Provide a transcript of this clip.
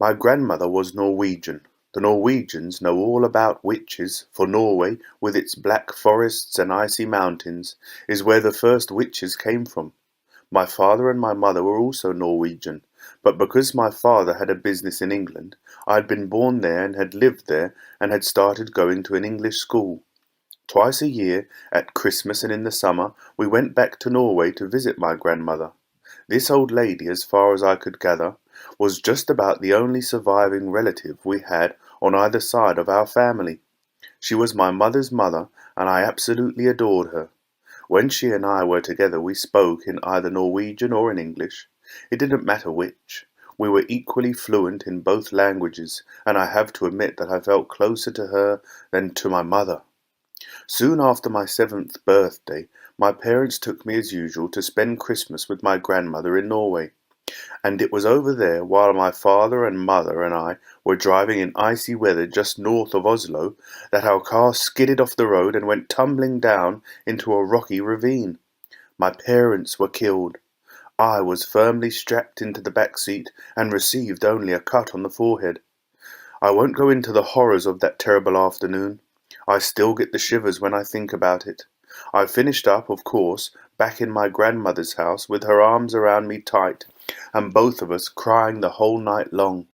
My grandmother was Norwegian. The Norwegians know all about witches, for Norway, with its black forests and icy mountains, is where the first witches came from. My father and my mother were also Norwegian, but because my father had a business in England, I had been born there and had lived there and had started going to an English school. Twice a year, at Christmas and in the summer, we went back to Norway to visit my grandmother. This old lady, as far as I could gather, was just about the only surviving relative we had on either side of our family. She was my mother's mother, and I absolutely adored her. When she and I were together, we spoke in either Norwegian or in English. It didn't matter which. We were equally fluent in both languages, and I have to admit that I felt closer to her than to my mother. Soon after my 7th birthday, my parents took me as usual to spend Christmas with my grandmother in Norway, and it was over there, while my father and mother and I were driving in icy weather just north of Oslo, that our car skidded off the road and went tumbling down into a rocky ravine. My parents were killed. I was firmly strapped into the back seat and received only a cut on the forehead. I won't go into the horrors of that terrible afternoon. I still get the shivers when I think about it. I finished up, of course, back in my grandmother's house with her arms around me tight, and both of us crying the whole night long.